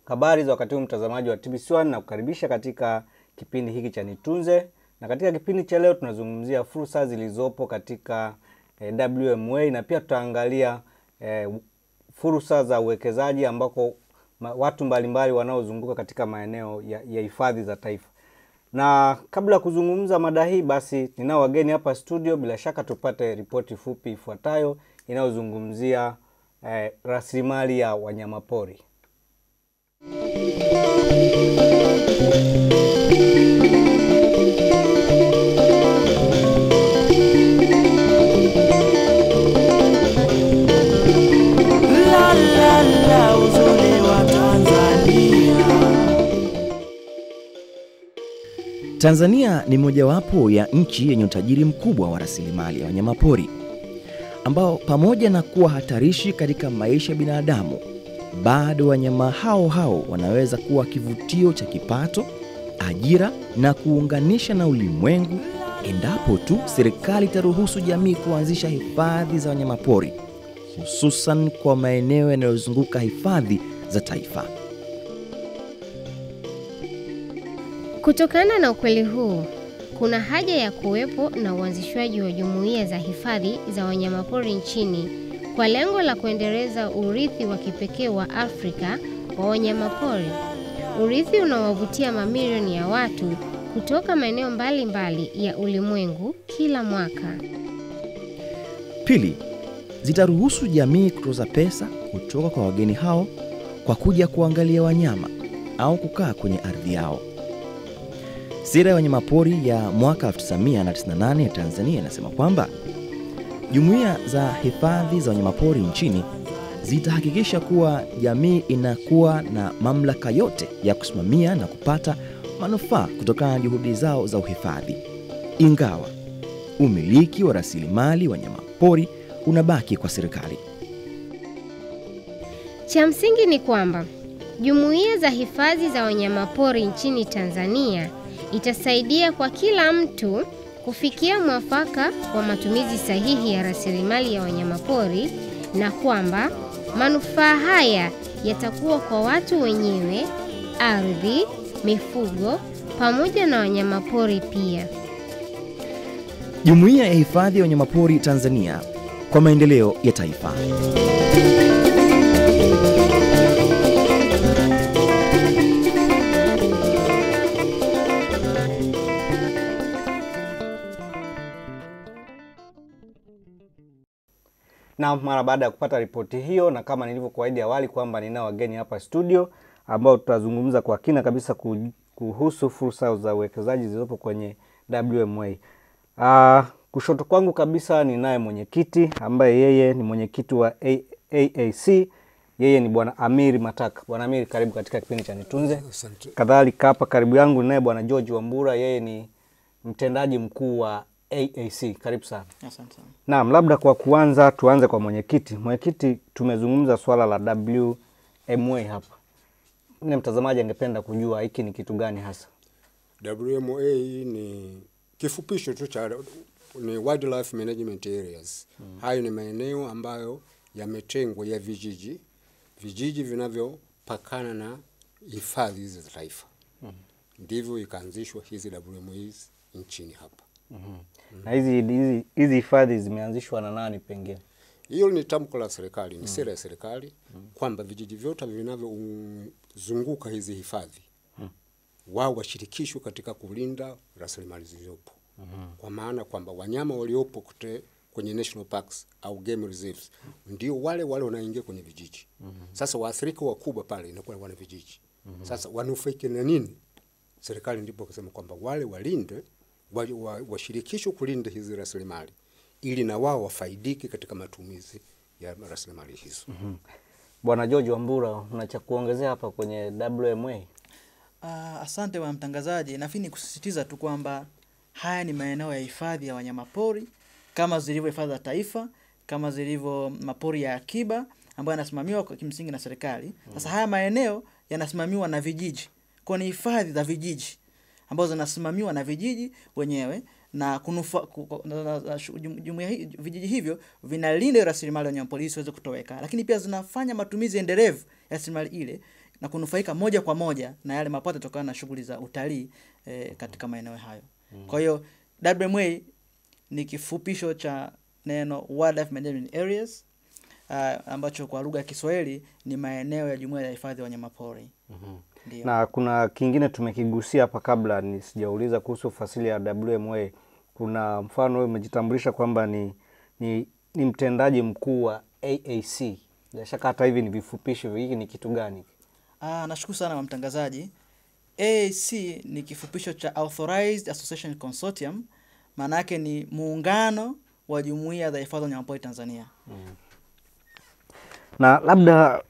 Habari za wakati huu mtazamaji wa TBC1, na kukaribisha katika kipindi hiki cha Nitunze. Na katika kipindi cha leo tunazungumzia fursa zilizopo katika WMA, na pia tutaangalia fursa za uwekezaji ambako watu mbalimbali wanaozunguka katika maeneo ya hifadhi za taifa. Na kabla kuzungumza mada hii, basi ninao wageni hapa studio. Bila shaka tupate ripoti fupi ifuatayo inayozungumzia rasilimali ya wanyamapori. Tanzania ni mojawapo ya nchi yenye utajiri mkubwa wa rasilimali ya wanyamapori, ambao pamoja na kuwa hatarishi katika maisha ya binadamu, bado wanyama hao wanaweza kuwa kivutio cha kipato, ajira na kuunganisha na ulimwengu endapo tu serikali itaruhusu jamii kuanzisha hifadhi za wanyamapori, hususan kwa maeneo yanayozunguka hifadhi za taifa. Kutokana na ukweli huu, kuna haja ya kuwepo na uanzishwaji wa jumuiya za hifadhi za wanyamapori nchini kwa lengo la kuendeleza urithi wa kipekee wa Afrika wa wanyamapori. Urithi unawavutia mamilioni ya watu kutoka maeneo mbalimbali ya ulimwengu kila mwaka. Pili, zitaruhusu jamii kutoza pesa kutoka kwa wageni hao kwa kuja kuangalia wanyama au kukaa kwenye ardhi yao. Sera ya wanyamapori ya mwaka 1998 ya Tanzania inasema kwamba jumuiya za hifadhi za wanyamapori nchini zitahakikisha kuwa jamii inakuwa na mamlaka yote ya kusimamia na kupata manufaa kutokana na juhudi zao za uhifadhi, ingawa umiliki wa rasilimali wanyamapori unabaki kwa serikali. Cha msingi ni kwamba jumuiya za hifadhi za wanyamapori nchini Tanzania itasaidia kwa kila mtu kufikia mwafaka wa matumizi sahihi ya rasilimali ya wanyamapori, na kwamba manufaa haya yatakuwa kwa watu wenyewe, ardhi, mifugo pamoja na wanyamapori pia. Jumuiya ya hifadhi ya wanyamapori Tanzania kwa maendeleo ya taifa. Na mara baada ya kupata ripoti hiyo, na kama nilivyokuahidi awali kwamba ninao wageni hapa studio ambao tutazungumza kwa kina kabisa kuhusu fursa za uwekezaji zilizopo kwenye WMA. Kushoto kwangu kabisa ninaye mwenyekiti ambaye yeye ni mwenyekiti wa AAC. Yeye ni Bwana Amiri Mataka. Bwana Amiri, karibu katika kipindi cha Nitunze. Kadhalika hapa karibu yangu ninaye Bwana George Wambura, yeye ni mtendaji mkuu wa AAC. Karibu sana. Asante sana. Naam, labda kwa kuanza tuanze kwa mwenyekiti. Mwenyekiti, tumezungumza swala la WMA hapa. Mimi mtazamaji angependa kujua hiki ni kitu gani hasa? WMA ni kifupisho tu cha ni Wildlife Management Areas. Hayo ni maeneo ambayo yametengwa ya vijiji vinavyopakana na hifadhi za taifa. Ndivyo ikaanzishwa hizi WMAs nchini hapa. Na hizi hifadhi zimeanzishwa na nani pengine? Hiyo ni tamko la serikali, ni sera ya serikali kwamba vijiji vyote vinavyozunguka hizi hifadhi wao washirikishwe katika kulinda rasilimali zilizopo. Kwa maana kwamba wanyama waliopo kwenye national parks au game reserves ndio wale wanaingia kwenye vijiji. Sasa waathirika wakubwa pale inakuwa wana vijiji. Sasa wanufaike na nini? Serikali ndipo kusema kwamba wale walinde, washirikishwe kulinda hizi rasilimali ili na wao wafaidike katika matumizi ya rasilimali hizo. Bwana George Wambura, unacha kuongezea hapa kwenye WMA? Asante wa mtangazaji. Nafikiri kusisitiza tu kwamba haya ni maeneo ya hifadhi ya wanyamapori kama zilivyo hifadhi za taifa, kama zilivyo mapori ya akiba ambayo yanasimamiwa kwa kimsingi na serikali. Sasa haya maeneo yanasimamiwa na vijiji. Kwa ni hifadhi za vijiji ambazo zinasimamiwa na vijiji wenyewe, na vijiji hivyo vinalinda rasilimali ya wanyamapori isiweze kutoweka, lakini pia zinafanya matumizi endelevu ya rasilimali ile na kunufaika moja kwa moja na yale mapato yatokana na shughuli za utalii katika maeneo hayo. Kwa hiyo WMA ni kifupisho cha neno Wildlife Management Areas, ambacho kwa lugha ya Kiswahili ni maeneo ya Jumuiya ya Hifadhi ya Wanyamapori. Ndio. Na kuna kingine tumekigusia hapa kabla nisijauliza kuhusu fasili ya WMA. Kuna mfano wewe umejitambulisha kwamba ni mtendaji mkuu wa AAC. Bila shaka hata hivi ni vifupisho, hiki ni kitu gani? Nashukuru sana mtangazaji. AAC ni kifupisho cha Authorized Association Consortium. Maana yake ni muungano wa Jumuiya za Hifadhi ya Wanyamapori Tanzania. Na labda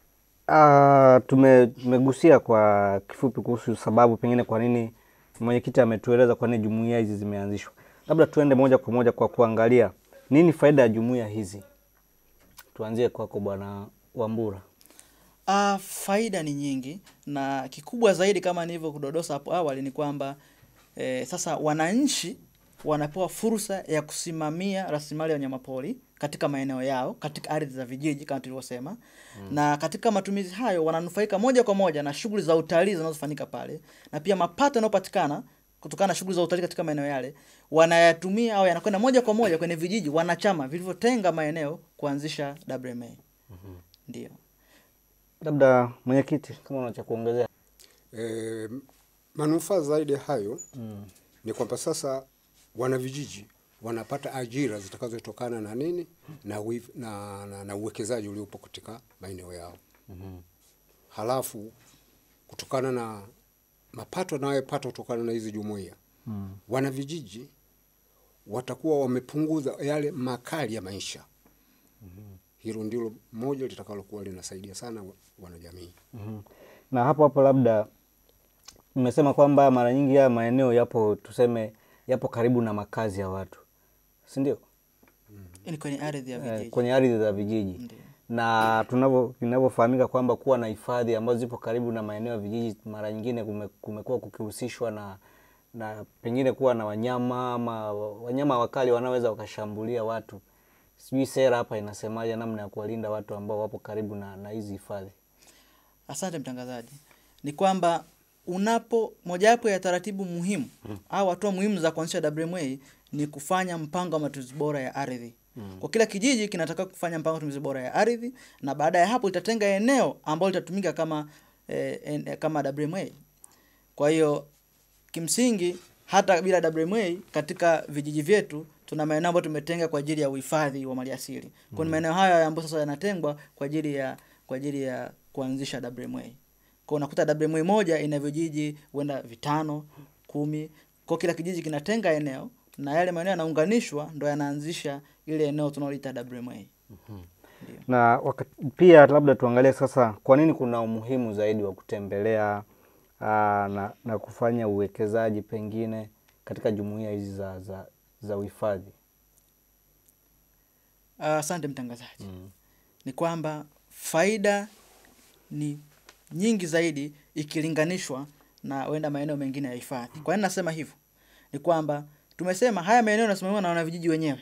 tumegusia kwa kifupi kuhusu sababu pengine kwa nini mwenyekiti ametueleza kwa nini jumuiya hizi zimeanzishwa. Labda tuende moja kwa moja kwa kuangalia nini faida ya jumuiya hizi. Tuanzie kwako Bwana Wambura. Faida ni nyingi, na kikubwa zaidi kama nilivyo kudodosa hapo awali ni kwamba sasa wananchi wanapewa fursa ya kusimamia rasilimali ya wanyamapori katika maeneo yao, katika ardhi za vijiji kama tulivyosema. Na katika matumizi hayo wananufaika moja kwa moja na shughuli za utalii zinazofanyika pale, na pia mapato yanayopatikana kutokana na shughuli za utalii katika maeneo yale wanayatumia au yanakwenda moja kwa moja kwenye vijiji wanachama vilivyotenga maeneo kuanzisha WMA. Ndio. Labda mwenyekiti kama unacha kuongezea. Manufaa zaidi hayo ni kwamba sasa wanavijiji wanapata ajira zitakazotokana na nini na uwekezaji uliopo katika maeneo yao. Halafu kutokana na mapato yanayopata kutokana na hizi jumuiya, wanavijiji watakuwa wamepunguza yale makali ya maisha. Hilo ndilo moja litakalokuwa linasaidia sana wanajamii. Na hapo labda nimesema kwamba mara nyingi ya maeneo yapo karibu na makazi ya watu, si ndio? Ni kwenye ardhi ya vijiji. Kwenye ardhi za vijiji. Ndiyo. Na tunavyofahamika kwamba kuwa na hifadhi ambazo zipo karibu na maeneo ya vijiji, mara nyingine kumekuwa kukihusishwa na pengine kuwa na wanyama ama wanyama wakali wanaweza wakashambulia watu. Sijui sera hapa inasemaje namna ya kuwalinda watu ambao wapo karibu na hizi hifadhi. Asante mtangazaji. Ni kwamba mojawapo ya taratibu muhimu au hatua muhimu za kuanzisha WMA ni kufanya mpango wa matumizi bora ya ardhi. Kwa kila kijiji kinataka kufanya mpango wa matumizi bora ya ardhi, na baada ya hapo itatenga eneo ambalo litatumika kama WMA. Kwa hiyo kimsingi hata bila WMA katika vijiji vyetu tuna maeneo ambayo tumetenga kwa ajili ya uhifadhi wa maliasili. Kwa maeneo haya ambayo sasa yanatengwa kwa ajili ya kuanzisha WMA. Kwa unakuta WMA moja ina vijiji huenda 5, 10. Kwa kila kijiji kinatenga eneo na yale maeneo yanaunganishwa ndo yanaanzisha ile eneo tunaloita WMA. Na pia labda tuangalie sasa kwa nini kuna umuhimu zaidi wa kutembelea na kufanya uwekezaji pengine katika jumuiya hizi za uhifadhi. Asante mtangazaji. Ni kwamba faida ni nyingi zaidi ikilinganishwa na wenda maeneo mengine ya hifadhi. Kwa nini nasema hivyo? Ni kwamba tumesema haya maeneo yanasimamiwa na wanavijiji wenyewe.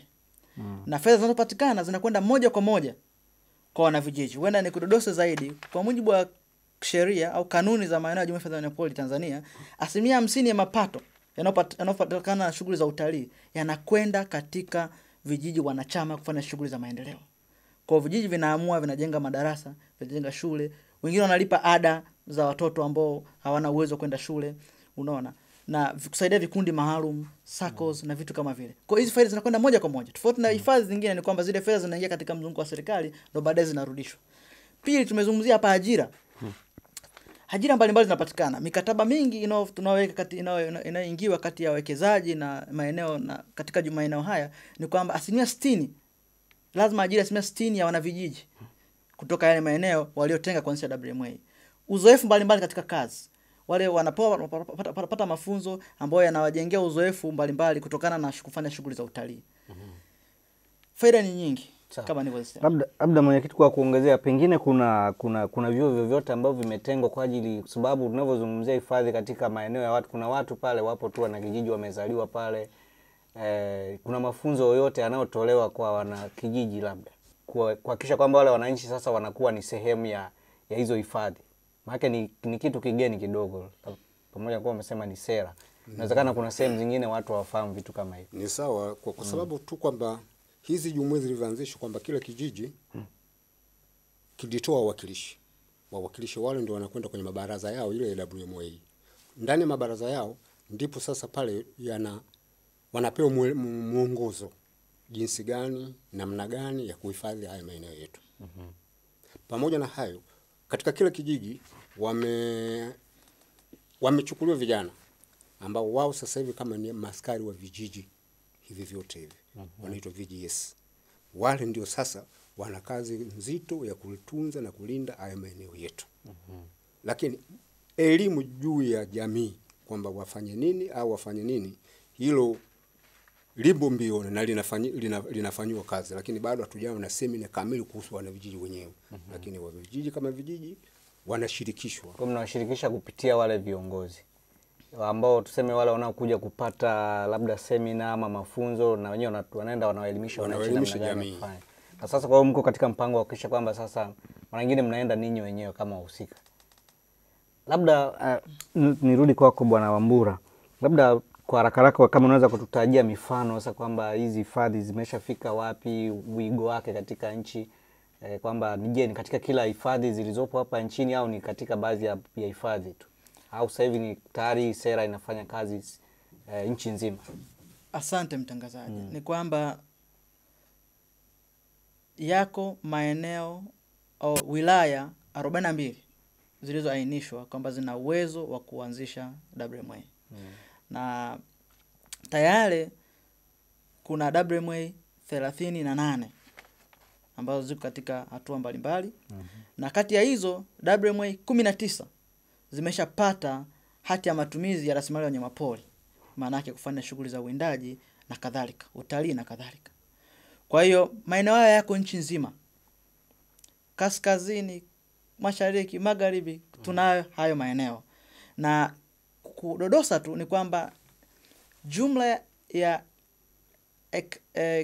Na fedha zinazopatikana zinakwenda moja kwa moja kwa wanavijiji. Wenda ni kudodose zaidi, kwa mujibu wa sheria au kanuni za maeneo ya Jumuiya ya Hifadhi ya Wanyamapori Tanzania, 50% ya mapato yanayopatikana na shughuli za utalii yanakwenda katika vijiji wanachama kufanya shughuli za maendeleo. Kwa vijiji vinaamua, vinajenga madarasa, vinajenga shule, wengine wanalipa ada za watoto ambao hawana uwezo kwenda shule, unaona, na kusaidia vikundi maalum, SACCOS na vitu kama vile. Kwa hizo fedha zinakwenda moja kwa moja. Tofauti na hifadhi zingine ni kwamba zile fedha zinaingia katika mzunguko wa serikali ndio baadaye zinarudishwa. Pili, tumezungumzia hapa ajira. Ajira mbalimbali zinapatikana. Mikataba mingi tunaweka inayoingiwa kati ya wawekezaji na maeneo na katika maeneo haya ni kwamba 60% lazima ajira 60% ya wanavijiji kutoka yale maeneo waliotenga kuanzisha WMA. Uzoefu mbalimbali katika kazi. Wale wanapata mafunzo ambayo yanawajengea uzoefu mbalimbali kutokana na kufanya shughuli za utalii. Faida ni nyingi kama nilivyosema. Labda mwenyekiti, kwa kuongezea, pengine kuna vyuo vyovyote ambavyo vimetengwa kwa ajili, sababu tunavyozungumzia hifadhi katika maeneo ya watu, kuna watu pale wapo tu na kijiji wamezaliwa pale. Kuna mafunzo yoyote yanayotolewa kwa wana kijiji labda kuhakikisha kwamba wale wananchi sasa wanakuwa ni sehemu ya hizo hifadhi? Maana ni kitu kigeni kidogo. Pamoja kwa umesema ni sera. Inawezekana kuna sehemu zingine watu hawafahamu vitu kama hivi. Ni sawa kwa sababu tu kwamba hizi jumuiya zilivyoanzishwa kwamba kila kijiji kilitoa wawakilishi. Wawakilishi wale ndio wanakwenda kwenye mabaraza yao ile ya WMA. Ndani ya mabaraza yao ndipo sasa pale wanapewa mwongozo jinsi gani, namna gani ya kuhifadhi haya maeneo yetu. Pamoja na hayo, katika kila kijiji wamechukuliwa vijana ambao wao sasa hivi kama ni maskari wa vijiji hivi vyote hivi. Wanaitwa VGS. Wale ndio sasa wana kazi nzito ya kulitunza na kulinda haya maeneo yetu. Lakini elimu juu ya jamii kwamba wafanye nini au wafanye nini, hilo libo mbio na linafanywa kazi, lakini bado hatujawa na semina kamili kuhusu wana vijiji wenyewe. Lakini wa vijiji kama vijiji wanashirikishwa. Kwa mnawashirikisha kupitia wale viongozi ambao tuseme wale wanaokuja kupata labda semina ama mafunzo, na wenyewe wanaenda wanaelimisha wananchi jamii. Na sasa kwa hiyo mko katika mpango wa kuhakikisha kwamba sasa mara nyingine mnaenda ninyi wenyewe kama wahusika. Labda nirudi kwako Bwana Wambura. Labda kwa haraka haraka kama unaweza kututajia mifano sasa kwamba hizi hifadhi zimeshafika wapi, wigo wake katika nchi, kwamba je, ni katika kila hifadhi zilizopo hapa nchini au ni katika baadhi ya hifadhi tu? Au sasa hivi ni tayari sera inafanya kazi nchi nzima? Asante mtangazaji. Ni kwamba yako maeneo au wilaya 42 zilizoainishwa kwamba zina uwezo wa kuanzisha WMA. Na tayari kuna WMA 38 ambazo ziko katika hatua mbalimbali. Na kati ya hizo WMA 19 zimeshapata hati ya matumizi ya rasilimali ya wanyamapori, maana yake kufanya shughuli za uwindaji na kadhalika, utalii na kadhalika. Kwa hiyo maeneo haya yako nchi nzima, kaskazini, mashariki, magharibi, tunayo hayo maeneo. Na kudodosa tu ni kwamba jumla ya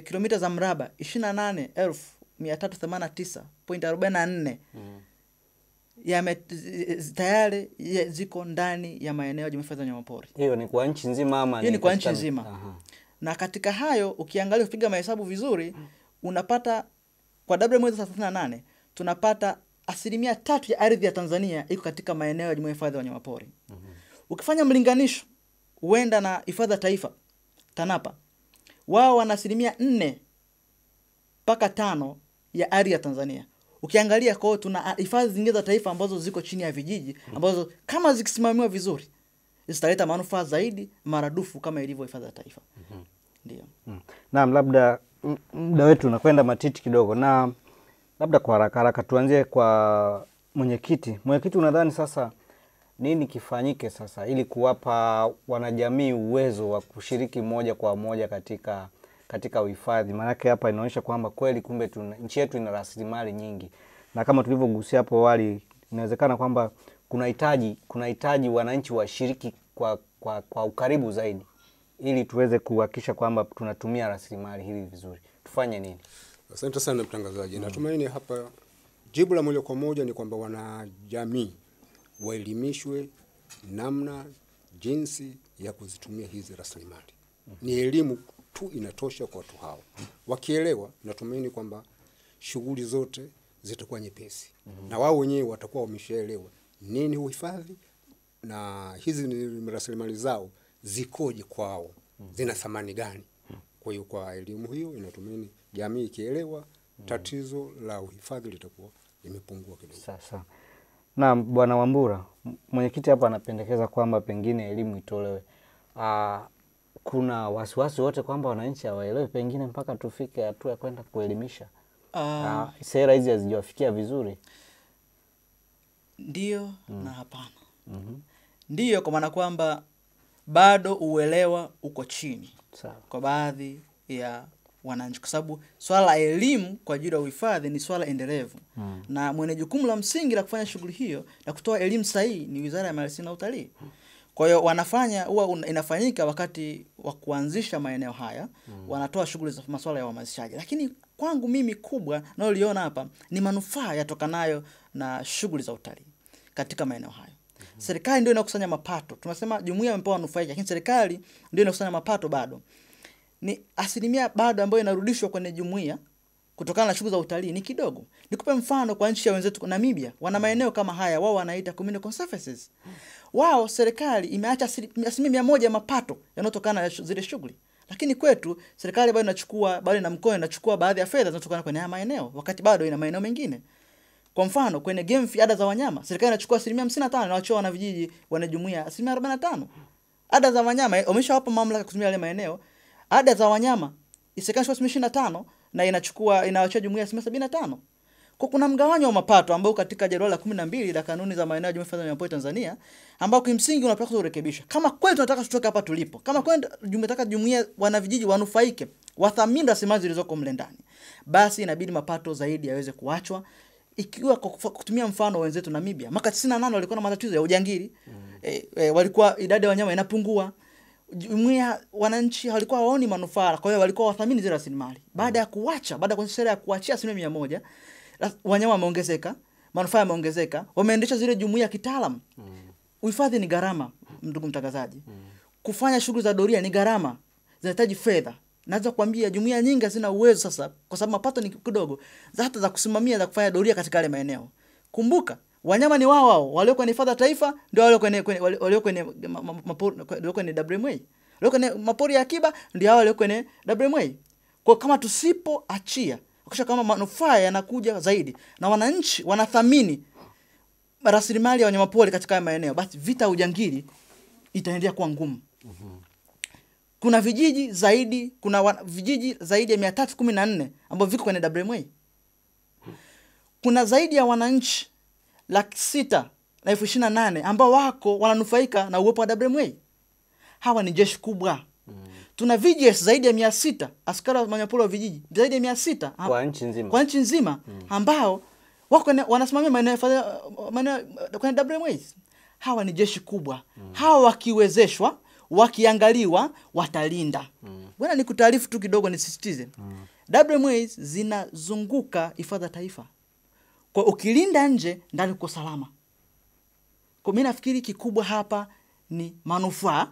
kilomita za mraba 28,389.44 tayari ziko ndani ya maeneo ya hifadhi ya wanyamapori. Hiyo ni kwa nchi nzima ama ni kwa nchi nzima? Na katika hayo ukiangalia ukipiga mahesabu vizuri, unapata kwa WMA 38 tunapata 3% ya ardhi ya Tanzania iko katika maeneo ya hifadhi ya wanyamapori. Ukifanya mlinganisho huenda na hifadhi ya taifa TANAPA, wao wana 4 mpaka 5 ya ardhi ya Tanzania. Ukiangalia kwa tuna hifadhi zingine za taifa ambazo ziko chini ya vijiji ambazo kama zikisimamiwa vizuri zitaleta manufaa zaidi maradufu kama ilivyo hifadhi ya taifa. Ndio. Naam, labda muda wetu unakwenda matiti kidogo, na labda kwa haraka haraka tuanzie kwa mwenyekiti. Mwenyekiti, unadhani sasa nini kifanyike sasa ili kuwapa wanajamii uwezo wa kushiriki moja kwa moja katika uhifadhi? Maana hapa inaonyesha kwamba kweli kumbe nchi yetu ina rasilimali nyingi, na kama tulivyogusia hapo awali inawezekana kwamba kuna hitaji wananchi washiriki kwa ukaribu zaidi ili tuweze kuhakikisha kwamba tunatumia rasilimali hili vizuri. Tufanye nini? Asante sana mtangazaji. Natumaini hapa jibu la moja kwa moja ni kwamba wanajamii waelimishwe namna jinsi ya kuzitumia hizi rasilimali. Ni elimu tu inatosha kwa watu hao. Wakielewa, natumaini kwamba shughuli zote zitakuwa nyepesi. Na wao wenyewe watakuwa wameshaelewa nini uhifadhi na hizi ni rasilimali zao zikoje kwao, zina thamani gani. Kwa hiyo kwa elimu hiyo inatumaini jamii ikielewa, tatizo la uhifadhi litakuwa limepungua kidogo. Sasa. Na Bwana Wambura, mwenyekiti hapa anapendekeza kwamba pengine elimu itolewe. Kuna wasiwasi wote kwamba wananchi hawaelewi pengine mpaka tufike hatua ya kwenda kuelimisha? Sera hizi hazijawafikia vizuri? Ndio na hapana. Ndio kwa maana kwamba bado uelewa uko chini. Sawa. Kwa baadhi ya wananchi, kwa sababu swala la elimu kwa ajili ya uhifadhi ni swala endelevu. Na mwenye jukumu la msingi la kufanya shughuli hiyo na kutoa elimu sahihi ni Wizara ya Maliasili na Utalii. Kwa hiyo inafanyika wakati wa kuanzisha maeneo haya, wanatoa shughuli za masuala ya uhamasishaji. Lakini kwangu mimi kubwa naliona hapa ni manufaa yatokanayo na shughuli za utalii. katika maeneo hayo. Serikali ndio inakusanya mapato. Tunasema jumuiya imepewa wanufaika, lakini serikali ndio inakusanya mapato bado. Ni asilimia bado ambayo inarudishwa kwenye jumuiya kutokana na shughuli za utalii ni kidogo. Nikupe mfano kwa nchi ya wenzetu Namibia, wana maeneo kama haya, wao wanaita community conservancies. Wao serikali imeacha 100% ya mapato yanayotokana na zile shughuli. Lakini kwetu serikali bado inachukua, bado na mkoa inachukua baadhi ya fedha zinazotokana kwenye haya maeneo, wakati bado ina maeneo mengine. Kwa mfano kwenye game fee, ada za wanyama, serikali inachukua 55% na wachoa na vijiji wana jumuiya 45%. Ada za wanyama wameshawapa mamlaka kutumia yale maeneo. Ada za wanyama serikali inachukua 25 na inawaachia jumuiya 75. Kwa kuna mgawanyo wa mapato ambao katika jedwali la 12 la kanuni za maeneo ya Jumuiya ya Wanyamapori Tanzania, ambao kimsingi unapaswa kurekebishwa. Kama kweli tunataka tutoke hapa tulipo, kama kweli tunataka jumuiya wana vijiji wanufaike, wathamini rasilimali zilizoko mle ndani, basi inabidi mapato zaidi yaweze kuachwa. Ikiwa kwa kutumia mfano wenzetu Namibia, mwaka 98 walikuwa na matatizo ya ujangili. Walikuwa idadi ya wanyama inapungua. Jumuiya wananchi walikuwa hawaoni manufaa, kwa hiyo walikuwa wathamini zile rasilimali. Baada ya kuacha, baada ya sera ya kuachia 100%, wanyama wameongezeka, manufaa yameongezeka, wameendesha zile jumuiya kitaalamu. Uhifadhi ni gharama, ndugu mtangazaji. Kufanya shughuli za doria ni gharama, zinahitaji fedha. Naweza kuambia jumuiya nyingi hazina uwezo sasa, kwa sababu mapato ni kidogo, hata za kusimamia za kufanya doria katika yale maeneo. Kumbuka, wanyama ni wao walio kwenye hifadhi ya taifa, ndio walio kwenye WMA. Walio kwenye mapori ya akiba ndio hao walio kwenye WMA. Kwa kama tusipoachia, kisha kama manufaa yanakuja zaidi na wananchi wanathamini rasilimali ya wanyamapori katika maeneo, basi vita ujangili itaendelea kuwa ngumu. Kuna vijiji zaidi ya 314 ambao viko kwenye WMA. Kuna zaidi ya wananchi 628,000 ambao wako wananufaika na uwepo wa WMA. Hawa ni jeshi kubwa. Tuna VGS zaidi ya 600, askari wa wanyamapori wa vijiji zaidi ya 600 kwa nchi nzima ambao wako wanasimamia maeneo kwenye WMA. Hawa ni jeshi kubwa. Hawa wakiwezeshwa, wakiangaliwa, watalinda. Bwana nikutaarifu tu kidogo nisisitize. WMA zinazunguka hifadhi ya taifa. Kwa ukilinda nje, ndani uko salama. Kwa mimi nafikiri kikubwa hapa ni manufaa.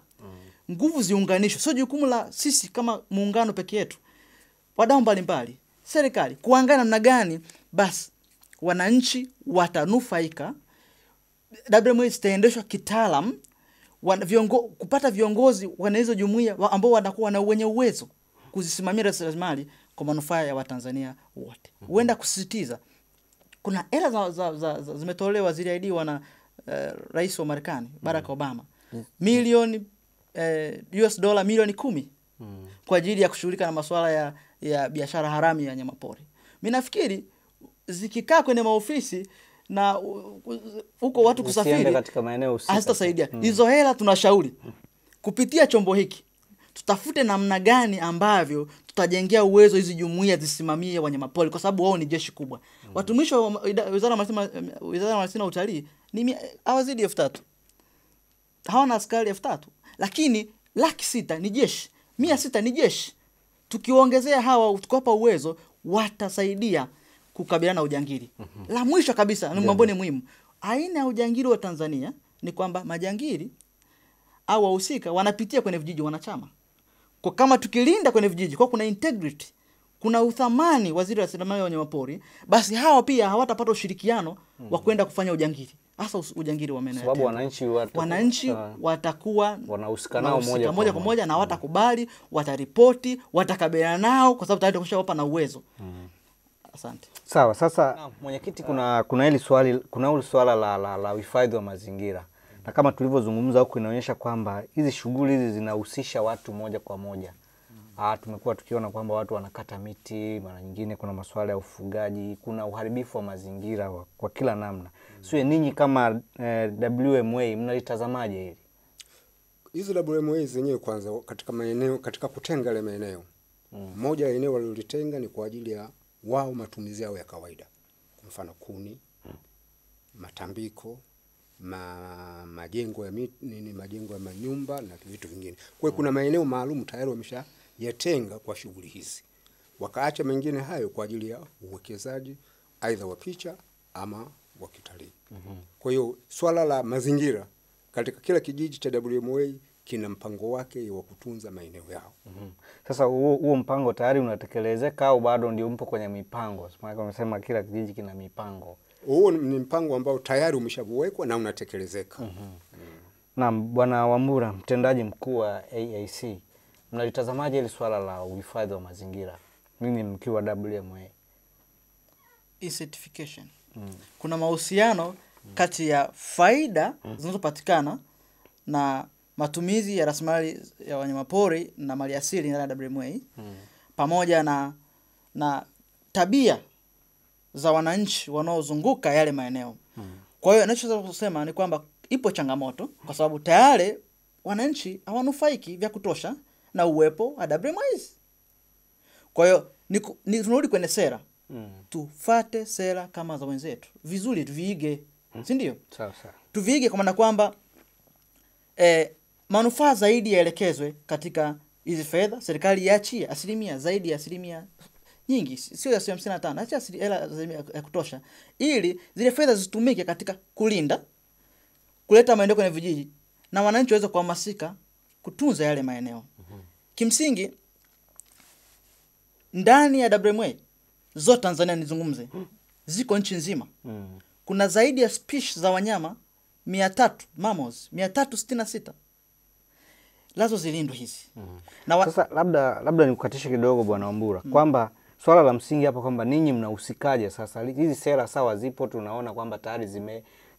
Nguvu ziunganishwe. Sio jukumu la sisi kama muungano peke yetu. Wadau mbalimbali, serikali kuangalia namna gani basi wananchi watanufaika. WMA zitaendeshwa kitaalamu, kupata viongozi wana hizo jumuiya ambao wanakuwa na wenye uwezo kuzisimamia rasilimali kwa manufaa ya Watanzania wote. Huenda kusisitiza kuna hela zimetolewa ziliahidiwa na Rais wa Marekani Barack Obama. Milioni US dola milioni 10 kwa ajili ya kushughulika na masuala ya biashara haramu ya wanyamapori. Mimi nafikiri zikikaa kwenye maofisi na huko watu kusafiri katika maeneo husika hazitasaidia. Hizo hela tunashauri kupitia chombo hiki tutafute namna gani ambavyo tutajengea uwezo hizi jumuiya zisimamie wanyamapori, kwa sababu wao ni jeshi kubwa. Watumishi wa Wizara ya Maliasili na Utalii ni hawazidi 3,000. Hawana askari 3,000, lakini 600,000 ni jeshi, 600 ni jeshi. Tukiongezea hawa tukawapa uwezo, watasaidia kukabiliana na ujangili. La mwisho kabisa ni mambo ni muhimu. Aina ya ujangili wa Tanzania ni kwamba majangili au wahusika wanapitia kwenye vijiji wanachama. Kwa kama tukilinda kwenye vijiji, kwa kuna integrity, kuna uthamani wa zile rasilimali ya wanyamapori, basi hawa pia hawatapata ushirikiano wa kwenda kufanya ujangili. Hasa ujangili wa maeneo. Sababu wananchi watakuwa wanahusika nao moja kwa moja na watakubali, wataripoti, watakabiliana nao kwa sababu tayari tukushawapa na uwezo. Asante. Sawa, sasa mwenyekiti, kuna hili swala la uhifadhi wa mazingira. Na kama tulivyozungumza huko inaonyesha kwamba hizi shughuli hizi zinahusisha watu moja kwa moja. Tumekuwa tukiona kwamba watu wanakata miti, mara nyingine kuna masuala ya ufugaji, kuna uharibifu wa mazingira kwa kila namna. Sio ninyi kama WMA mnalitazamaje hili? Hizo WMA zenyewe kwanza katika maeneo, katika kutenga ile maeneo. Moja ya eneo walilitenga ni kwa ajili ya wao matumizi yao ya kawaida. Kwa mfano kuni, matambiko, majengo ya majengo ya manyumba na vitu vingine. Kwa hiyo kuna maeneo maalum tayari wameshayatenga kwa shughuli hizi. Wakaacha mengine hayo kwa ajili ya uwekezaji aidha wa picha ama wa kitalii. Kwa hiyo swala la mazingira katika kila kijiji cha WMA kina mpango wake wa kutunza maeneo yao. Sasa huo mpango tayari unatekelezeka au bado ndio mpo kwenye mipango? Maana umesema kila kijiji kina mipango. Huo ni mpango ambao tayari umeshawekwa na unatekelezeka. Naam, Bwana Wambura, mtendaji mkuu wa AAC, mnalitazamaje hili swala la uhifadhi wa mazingira ninyi mkiwa WMA? E-certification. Kuna mahusiano kati ya faida zinazopatikana na matumizi ya rasilimali ya wanyamapori na maliasili ndani ya WMA pamoja na tabia za wananchi wanaozunguka yale maeneo. Kwa hiyo ninachoweza kusema ni kwamba ipo changamoto kwa sababu tayari wananchi hawanufaiki vya kutosha na uwepo wa WMA. Kwa hiyo ni tunarudi kwenye sera. Tufate sera kama za wenzetu. Vizuri tuviige. Si ndio? Sawa. Tuviige kwa maana kwamba manufaa zaidi yaelekezwe katika hizi fedha, serikali iachie asilimia zaidi ya asilimia nyingi, sio ya 55, acha hela ya kutosha ili zile fedha zitumike katika kulinda, kuleta maendeleo kwenye vijiji na wananchi waweze kuhamasika kutunza yale maeneo. Kimsingi ndani ya WMA zote Tanzania nizungumze, ziko nchi nzima. Kuna zaidi ya species za wanyama 300, mammals 366. Lazo zilindwe hizi. Sasa labda nikukatishe kidogo Bwana Wambura, kwamba swala la msingi hapa kwamba ninyi mnahusikaje sasa? Hizi sera sawa zipo, tunaona kwamba tayari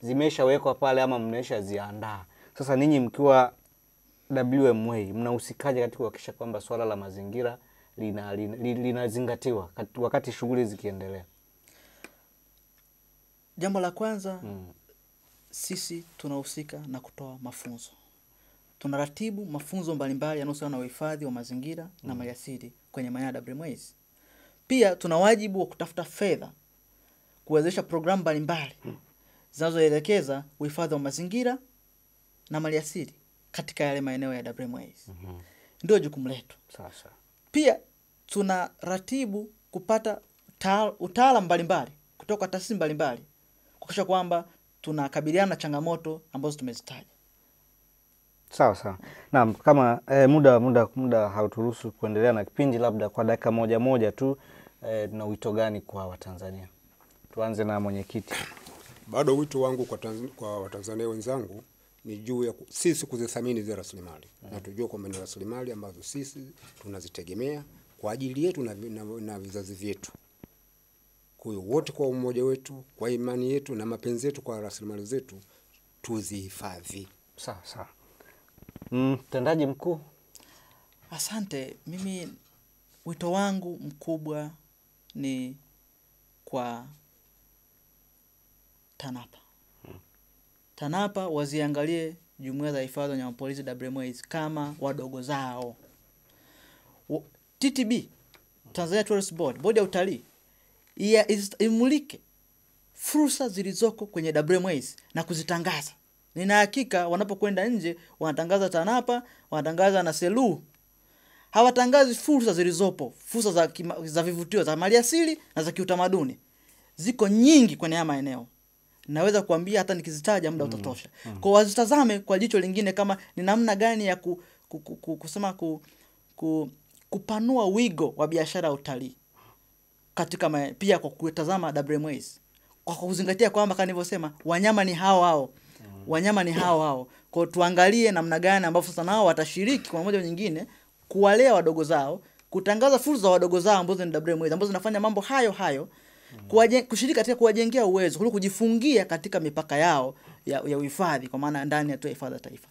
zimeshawekwa pale ama mmeshaziandaa. Sasa ninyi mkiwa WMA mnahusikaje katika kuhakikisha kwamba swala la mazingira linazingatiwa wakati shughuli zikiendelea? Jambo la kwanza, sisi tunahusika na kutoa mafunzo. Tunaratibu mafunzo mbalimbali yanayohusiana na uhifadhi wa mazingira na maliasili kwenye maeneo ya WMA. Pia tuna wajibu wa kutafuta fedha kuwezesha programu mbalimbali zinazoelekeza uhifadhi wa mazingira na maliasili katika yale maeneo ya WMA. Ndio jukumu letu. Sasa pia tuna ratibu kupata utaalamu mbalimbali kutoka taasisi mbalimbali kuhakikisha kwamba tunakabiliana na changamoto ambazo tumezitaja. Sawa. Naam, kama muda hauturuhusu kuendelea na kipindi, labda kwa dakika moja tu na wito gani kwa Watanzania? Tuanze na mwenyekiti. Bado wito wangu kwa Watanzania wenzangu ni juu ya sisi kuzithamini zile rasilimali. Na tujue kwamba ni rasilimali ambazo sisi tunazitegemea kwa ajili yetu na vizazi vyetu. Kwa hiyo wote kwa umoja wetu, kwa imani yetu na mapenzi yetu kwa rasilimali zetu tuzihifadhi. Sawa. Mtendaji mkuu. Asante. Mimi wito wangu mkubwa ni kwa TANAPA. TANAPA waziangalie jumuiya za hifadhi ya wanyamapori WMA kama wadogo zao. TTB, Tanzania Tourist Board, bodi ya utalii, imulike fursa zilizoko kwenye WMA na kuzitangaza. Nina hakika wanapokwenda nje wanatangaza TANAPA, wanatangaza na SELU. Hawatangazi fursa zilizopo, fursa za vivutio za maliasili na za kiutamaduni. Ziko nyingi kwenye haya maeneo. Naweza kuambia hata nikizitaja muda utatosha. Kwa wazitazame kwa jicho lingine kama ni namna gani ya kupanua wigo wa biashara ya utalii katika pia kwa kutazama WMA. Kwa kuzingatia kwamba kama nilivyosema wanyama ni hao. Wanyama ni hao. Kwa tuangalie namna gani ambavyo sasa nao watashiriki kwa moja nyingine kuwalea wadogo zao, kutangaza fursa za wadogo zao ambazo ni WMA ambazo zinafanya mambo hayo. Kushiriki katika kuwajengea uwezo, kuliko kujifungia katika mipaka yao ya uhifadhi kwa maana ndani ya hifadhi ya taifa.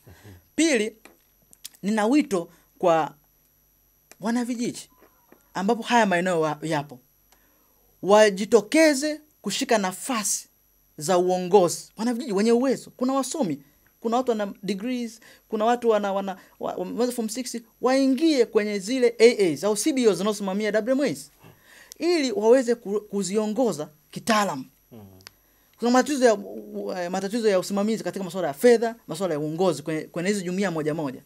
Pili, nina wito kwa wanavijiji ambapo haya maeneo yapo. Wajitokeze kushika nafasi za uongozi. Wanavijiji wenye uwezo, kuna wasomi, kuna watu wana degrees, kuna watu wana form 6 waingie kwenye zile AAs au CBOs zinazosimamia WMA ili waweze kuziongoza kitaalamu. Kuna matatizo ya usimamizi katika masuala ya fedha, masuala ya uongozi kwenye hizo jumuiya moja.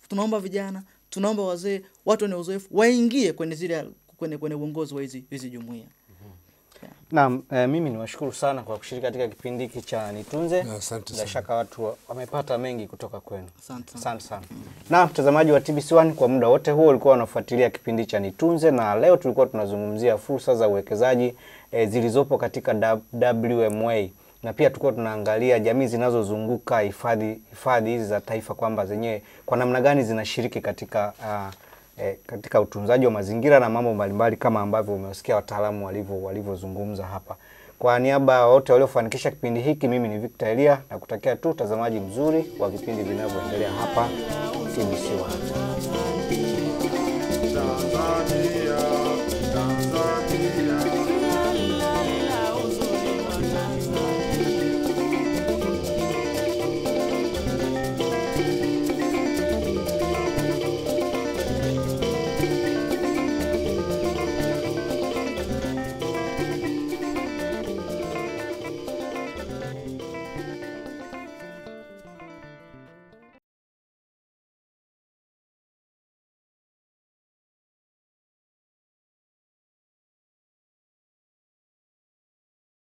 Tunaomba vijana, tunaomba wazee, watu wenye uzoefu waingie kwenye zile kwenye uongozi wa hizi jumuiya. Naam, mimi niwashukuru sana kwa kushiriki katika kipindi hiki cha Nitunze. Asante Bila shaka watu wamepata mengi kutoka kwenu. Asante sana. Na mtazamaji wa TBC1, kwa muda wote huo ulikuwa unafuatilia kipindi cha Nitunze, na leo tulikuwa tunazungumzia fursa za uwekezaji zilizopo katika WMA, na pia tulikuwa tunaangalia jamii zinazozunguka hifadhi hizi za taifa, kwamba zenyewe kwa namna gani zinashiriki katika utunzaji wa mazingira na mambo mbalimbali kama ambavyo umesikia wataalamu walivyozungumza hapa. Kwa niaba ya wote waliofanikisha kipindi hiki, mimi ni Victor Elia na kutakia tu utazamaji mzuri wa vipindi vinavyoendelea hapa TBC1.